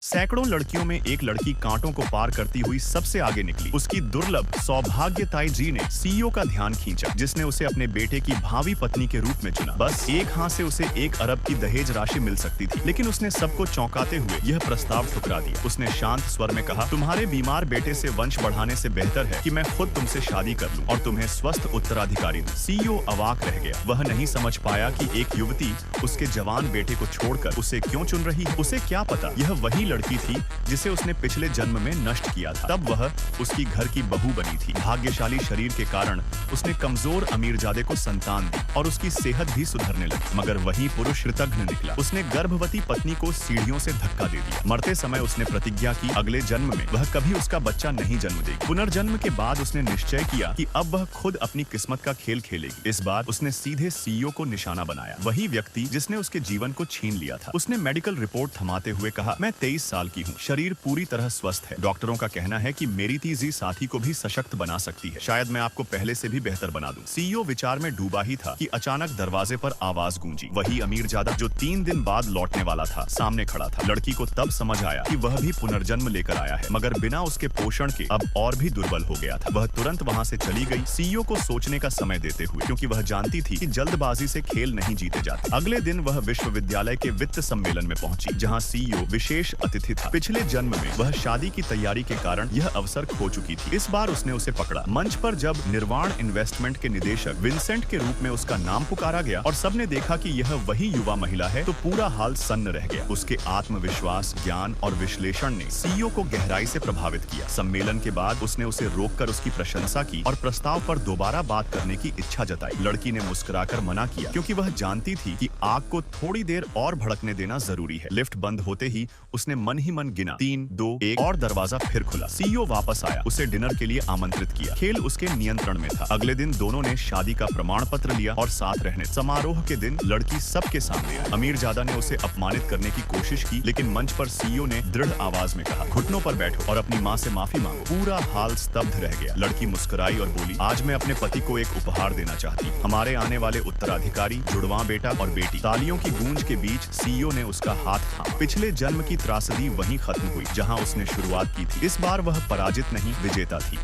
सैकड़ों लड़कियों में एक लड़की कांटों को पार करती हुई सबसे आगे निकली। उसकी दुर्लभ सौभाग्यताई जी ने सीईओ का ध्यान खींचा, जिसने उसे अपने बेटे की भावी पत्नी के रूप में चुना। बस एक हाथ से उसे 1 अरब की दहेज राशि मिल सकती थी, लेकिन उसने सबको चौंकाते हुए यह प्रस्ताव ठुकरा दिया। उसने शांत स्वर में कहा, तुम्हारे बीमार बेटे से वंश बढ़ाने से बेहतर है कि मैं खुद तुमसे शादी कर लूं और तुम्हें स्वस्थ उत्तराधिकारी दूं। सीईओ अवाक रह गया। वह नहीं समझ पाया कि एक युवती उसके जवान बेटे को छोड़कर उसे क्यों चुन रही है। उसे क्या पता, यह वही लड़की थी जिसे उसने पिछले जन्म में नष्ट किया था। तब वह उसकी घर की बहू बनी थी। भाग्यशाली शरीर के कारण उसने कमजोर अमीरजादे को संतान दी और उसकी सेहत भी सुधरने लगी। मगर वही पुरुष कृतघ्न निकला। उसने गर्भवती पत्नी को सीढ़ियों से धक्का दे दिया। मरते समय उसने प्रतिज्ञा की, अगले जन्म में वह कभी उसका बच्चा नहीं जन्म देगी। पुनर्जन्म के बाद उसने निश्चय किया कि अब वह खुद अपनी किस्मत का खेल खेलेगी। इस बार उसने सीधे सीईओ को निशाना बनाया, वही व्यक्ति जिसने उसके जीवन को छीन लिया था। उसने मेडिकल रिपोर्ट थमाते हुए कहा, मैं 23 साल की हूँ, शरीर पूरी तरह स्वस्थ है। डॉक्टरों का कहना है कि मेरी तेजी साथी को भी सशक्त बना सकती है। शायद मैं आपको पहले से भी बेहतर बना दूं। सीईओ विचार में डूबा ही था कि अचानक दरवाजे पर आवाज गूंजी। वही अमीरजादा जो 3 दिन बाद लौटने वाला था, सामने खड़ा था। लड़की को तब समझ आया कि वह भी पुनर्जन्म लेकर आया है, मगर बिना उसके पोषण के अब और भी दुर्बल हो गया था। वह तुरंत वहाँ से चली गई, सीईओ को सोचने का समय देते हुए, क्योंकि वह जानती थी कि जल्दबाजी से खेल नहीं जीते जाते। अगले दिन वह विश्वविद्यालय के वित्त सम्मेलन में पहुंची, जहाँ सीईओ विशेष अतिथि था। पिछले जन्म में वह शादी की तैयारी के कारण यह अवसर खो चुकी थी। इस बार उसने उसे पकड़ा। मंच पर जब निर्वाण इन्वेस्टमेंट के निदेशक विंसेंट के रूप में उसका नाम पुकारा गया और सबने देखा कि यह वही युवा महिला है, तो पूरा हाल सन्न रह गया। उसके आत्मविश्वास, ज्ञान और विश्लेषण ने सीईओ को गहराई से प्रभावित किया। सम्मेलन के बाद उसने उसे रोककर उसकी प्रशंसा की और प्रस्ताव पर दोबारा बात करने की इच्छा जताई। लड़की ने मुस्कुराकर मना किया, क्योंकि वह जानती थी कि आग को थोड़ी देर और भड़कने देना जरूरी है। लिफ्ट बंद होते ही उसने मन ही मन गिना, 3, 2, 1 और दरवाजा फिर खुला। सीईओ वापस आया, उसे डिनर के लिए आमंत्रित किया। खेल उसके नियंत्रण में था। अगले दिन दोनों ने शादी का प्रमाण पत्र लिया और साथ रहने। समारोह के दिन लड़की सबके सामने आई। अमीरजादा ने उसे अपमानित करने की कोशिश की, लेकिन मंच पर सीईओ ने दृढ़ आवाज में कहा, घुटनों पर बैठो और अपनी माँ से माफी मांगो। पूरा हाल स्तब्ध रह गया। लड़की मुस्कुराई और बोली, आज मैं अपने पति को एक उपहार देना चाहती हूँ, हमारे आने वाले उत्तराधिकारी, जुड़वां बेटा और बेटी। तालियों की गूंज के बीच सीईओ ने उसका हाथ थामा। पिछले जन्म की त्रासदी वहीं खत्म हुई, जहां उसने शुरुआत की थी। इस बार वह पराजित नहीं, विजेता थी।